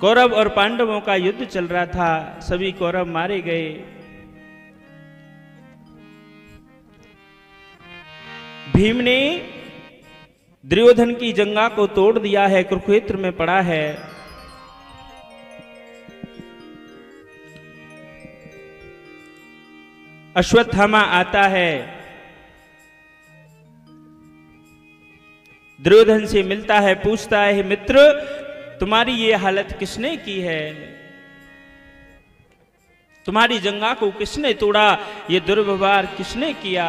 कौरव और पांडवों का युद्ध चल रहा था, सभी कौरव मारे गए। भीम ने दुर्योधन की जंगा को तोड़ दिया है, कुरुक्षेत्र में पड़ा है। अश्वत्थामा आता है, दुर्योधन से मिलता है, पूछता है, मित्र तुम्हारी ये हालत किसने की है? तुम्हारी जंगा को किसने तोड़ा? ये दुर्व्यवहार किसने किया?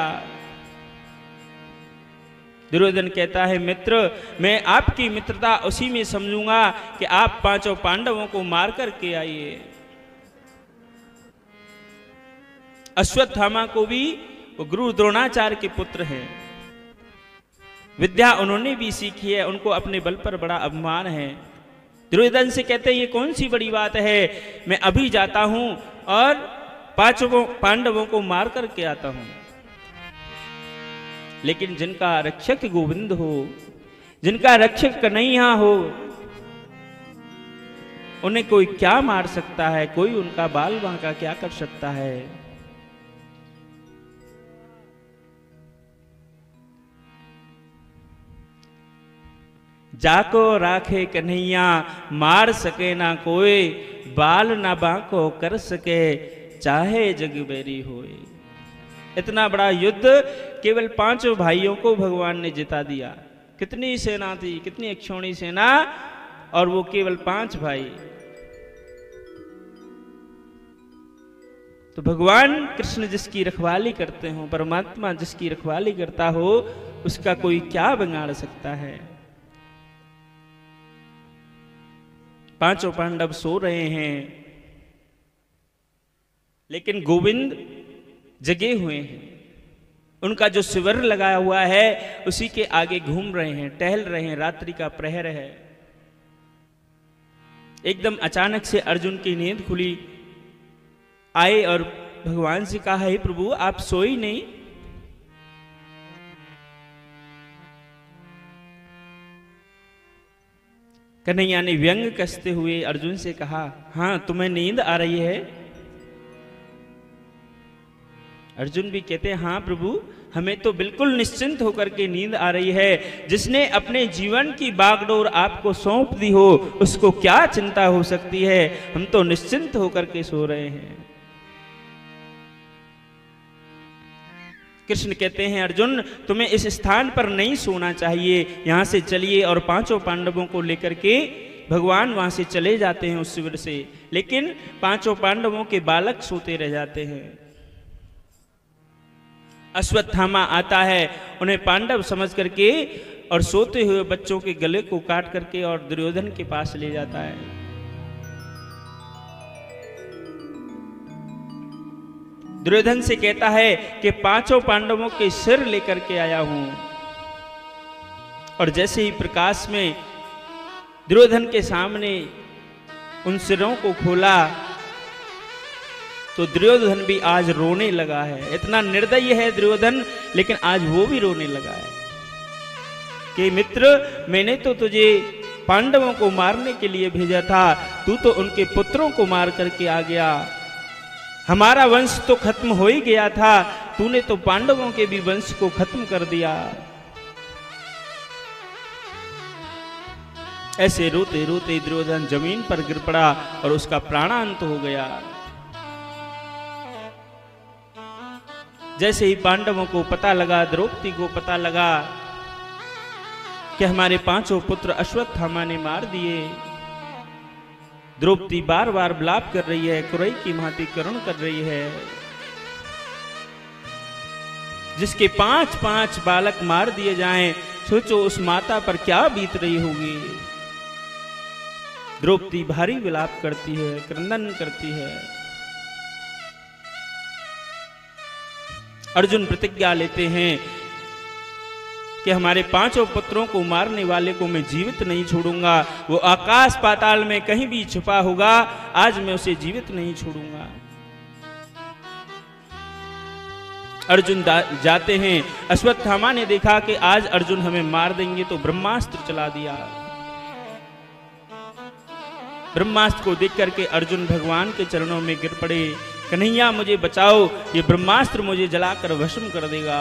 दुर्योधन कहता है, मित्र मैं आपकी मित्रता उसी में समझूंगा कि आप पांचों पांडवों को मार करके आइए। अश्वत्थामा को भी वो गुरु द्रोणाचार्य के पुत्र हैं, विद्या उन्होंने भी सीखी है, उनको अपने बल पर बड़ा अभिमान है। दुर्योधन से कहते हैं, ये कौन सी बड़ी बात है, मैं अभी जाता हूं और पांचों पांडवों को मार करके आता हूं। लेकिन जिनका रक्षक गोविंद हो, जिनका रक्षक कन्हैया हो, उन्हें कोई क्या मार सकता है? कोई उनका बाल बांका क्या कर सकता है? जाको राखे कन्हैया, मार सके ना कोई, बाल ना बांको कर सके, चाहे जग बैरी होए। इतना बड़ा युद्ध केवल पांचों भाइयों को भगवान ने जिता दिया। कितनी सेना थी, कितनी अक्षौणी सेना, और वो केवल 5 भाई। तो भगवान कृष्ण जिसकी रखवाली करते हो, परमात्मा जिसकी रखवाली करता हो, उसका कोई क्या बिगाड़ सकता है? पांचों पांडव सो रहे हैं, लेकिन गोविंद जगे हुए हैं। उनका जो शिविर लगाया हुआ है उसी के आगे घूम रहे हैं, टहल रहे हैं। रात्रि का प्रहर है। एकदम अचानक से अर्जुन की नींद खुली, आए और भगवान से कहा, हे प्रभु आप सोई नहीं? कन्हैया ने व्यंग कसते हुए अर्जुन से कहा, हां तुम्हें नींद आ रही है? अर्जुन भी कहते हैं, हाँ प्रभु हमें तो बिल्कुल निश्चिंत होकर के नींद आ रही है। जिसने अपने जीवन की बागडोर आपको सौंप दी हो, उसको क्या चिंता हो सकती है? हम तो निश्चिंत होकर के सो रहे हैं। कृष्ण कहते हैं, अर्जुन तुम्हें इस स्थान पर नहीं सोना चाहिए, यहां से चलिए। और पांचों पांडवों को लेकर के भगवान वहां से चले जाते हैं उस शिविर से। लेकिन पांचों पांडवों के बालक सोते रह जाते हैं। अश्वत्थामा आता है, उन्हें पांडव समझ करके और सोते हुए बच्चों के गले को काट करके और दुर्योधन के पास ले जाता है। दुर्योधन से कहता है कि पांचों पांडवों के सिर लेकर के आया हूं। और जैसे ही प्रकाश में दुर्योधन के सामने उन सिरों को खोला, तो दुर्योधन भी आज रोने लगा है। इतना निर्दयी है दुर्योधन, लेकिन आज वो भी रोने लगा है कि मित्र मैंने तो तुझे पांडवों को मारने के लिए भेजा था, तू तो उनके पुत्रों को मार करके आ गया। हमारा वंश तो खत्म हो ही गया था, तूने तो पांडवों के भी वंश को खत्म कर दिया। ऐसे रोते रोते दुर्योधन जमीन पर गिर पड़ा और उसका प्राणांत हो गया। जैसे ही पांडवों को पता लगा, द्रौपदी को पता लगा कि हमारे पांचों पुत्र अश्वत्थामा ने मार दिए, द्रौपदी बार बार विलाप कर रही है, कुरई की भांति करुण कर रही है। जिसके 5-5 बालक मार दिए जाएं, सोचो उस माता पर क्या बीत रही होगी। द्रौपदी भारी विलाप करती है, क्रंदन करती है। अर्जुन प्रतिज्ञा लेते हैं कि हमारे पांचों पुत्रों को मारने वाले को मैं जीवित नहीं छोड़ूंगा। वो आकाश पाताल में कहीं भी छुपा होगा, आज मैं उसे जीवित नहीं छोड़ूंगा। अर्जुन जाते हैं। अश्वत्थामा ने देखा कि आज अर्जुन हमें मार देंगे, तो ब्रह्मास्त्र चला दिया। ब्रह्मास्त्र को देख करके अर्जुन भगवान के चरणों में गिर पड़े, कन्हैया मुझे बचाओ, ये ब्रह्मास्त्र मुझे जलाकर भस्म कर देगा।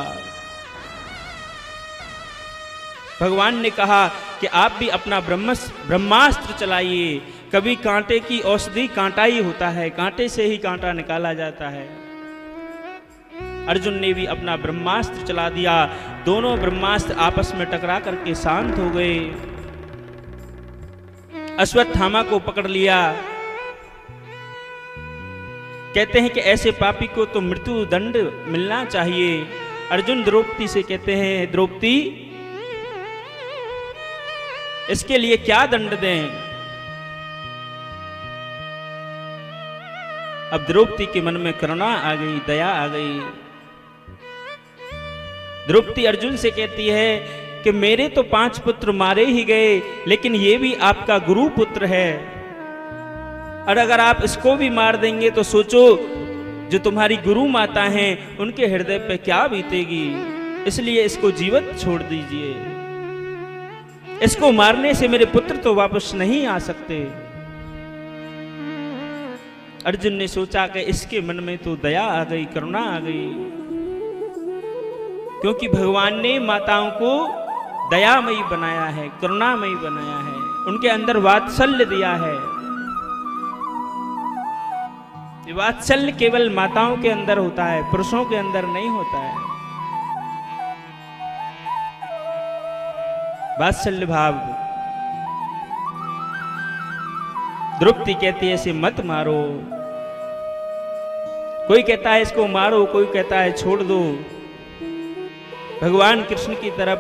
भगवान ने कहा कि आप भी अपना ब्रह्मास्त्र चलाइए। कभी कांटे की औषधि कांटा ही होता है, कांटे से ही कांटा निकाला जाता है। अर्जुन ने भी अपना ब्रह्मास्त्र चला दिया। दोनों ब्रह्मास्त्र आपस में टकरा करके शांत हो गए। अश्वत्थामा को पकड़ लिया। कहते हैं कि ऐसे पापी को तो मृत्यु दंड मिलना चाहिए। अर्जुन द्रौपदी से कहते हैं, द्रौपदी इसके लिए क्या दंड दें? अब द्रौपदी के मन में करुणा आ गई, दया आ गई। द्रौपदी अर्जुन से कहती है कि मेरे तो 5 पुत्र मारे ही गए, लेकिन ये भी आपका गुरु पुत्र है, और अगर आप इसको भी मार देंगे तो सोचो जो तुम्हारी गुरु माता हैं उनके हृदय पे क्या बीतेगी। इसलिए इसको जीवित छोड़ दीजिए। इसको मारने से मेरे पुत्र तो वापस नहीं आ सकते। अर्जुन ने सोचा कि इसके मन में तो दया आ गई, करुणा आ गई, क्योंकि भगवान ने माताओं को दयामयी बनाया है, करुणामयी बनाया है, उनके अंदर वात्सल्य दिया है। ये वात्सल्य केवल माताओं के अंदर होता है, पुरुषों के अंदर नहीं होता है। वात्सल्य भाव। द्रौपदी कहती है इसे मत मारो। कोई कहता है इसको मारो, कोई कहता है छोड़ दो। भगवान कृष्ण की तरफ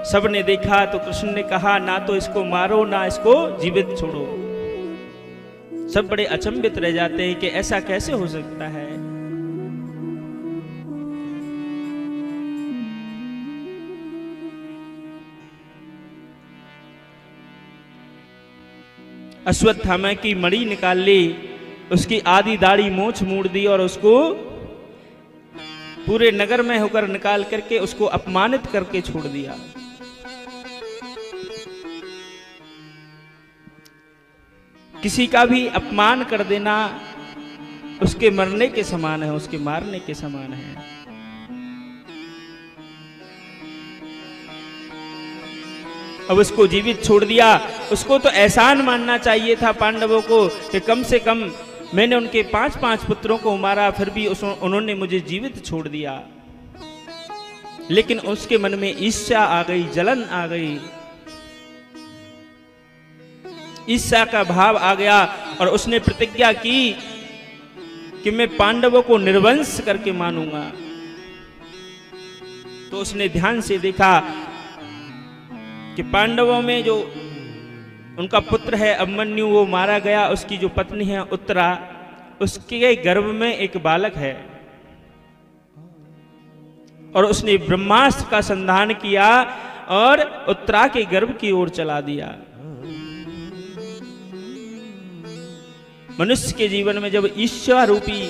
सबने देखा तो कृष्ण ने कहा ना तो इसको मारो ना इसको जीवित छोड़ो। सब बड़े अचंभित रह जाते हैं कि ऐसा कैसे हो सकता है। अश्वत्थामा की मणि निकाल ली, उसकी आधी दाढ़ी मोछ मूड़ दी और उसको पूरे नगर में होकर निकाल करके उसको अपमानित करके छोड़ दिया। किसी का भी अपमान कर देना उसके मरने के समान है, उसके मारने के समान है। अब उसको जीवित छोड़ दिया। उसको तो एहसान मानना चाहिए था पांडवों को कि कम से कम मैंने उनके 5 पुत्रों को मारा, फिर भी उन्होंने मुझे जीवित छोड़ दिया। लेकिन उसके मन में ईर्ष्या आ गई, जलन आ गई, ईर्ष्या का भाव आ गया और उसने प्रतिज्ञा की कि मैं पांडवों को निर्वंश करके मानूंगा। तो उसने ध्यान से देखा कि पांडवों में जो उनका पुत्र है अभिमन्यु वो मारा गया, उसकी जो पत्नी है उत्तरा, उसके गर्भ में एक बालक है। और उसने ब्रह्मास्त्र का संधान किया और उत्तरा के गर्भ की ओर चला दिया। मनुष्य के जीवन में जब ईर्ष्या रूपी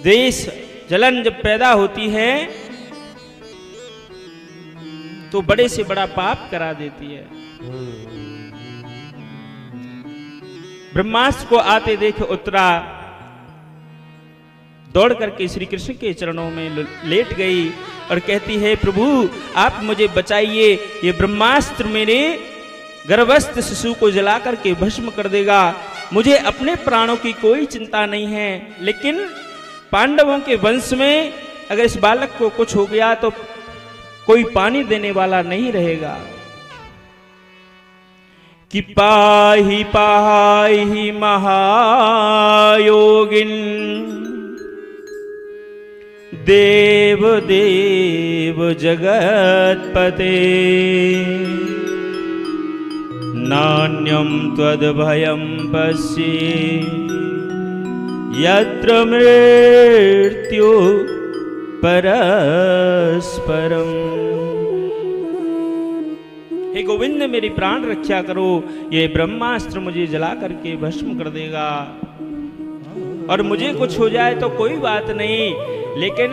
द्वेष जलन जब पैदा होती है तो बड़े से बड़ा पाप करा देती है। ब्रह्मास्त्र को आते देख उत्तरा दौड़ करके श्री कृष्ण के चरणों में लेट गई और कहती है प्रभु आप मुझे बचाइए, ये ब्रह्मास्त्र मेरे गर्भस्थ शिशु को जला करके भस्म कर देगा। मुझे अपने प्राणों की कोई चिंता नहीं है, लेकिन पांडवों के वंश में अगर इस बालक को कुछ हो गया तो कोई पानी देने वाला नहीं रहेगा। कि पाहि पाहि महायोगिन देव देव जगत्पते नान्यं त्वद्भयं पश्ये यत्र मृत्यु परस्परम। हे गोविंद मेरी प्राण रक्षा करो, ये ब्रह्मास्त्र मुझे जला करके भस्म कर देगा। और मुझे कुछ हो जाए तो कोई बात नहीं, लेकिन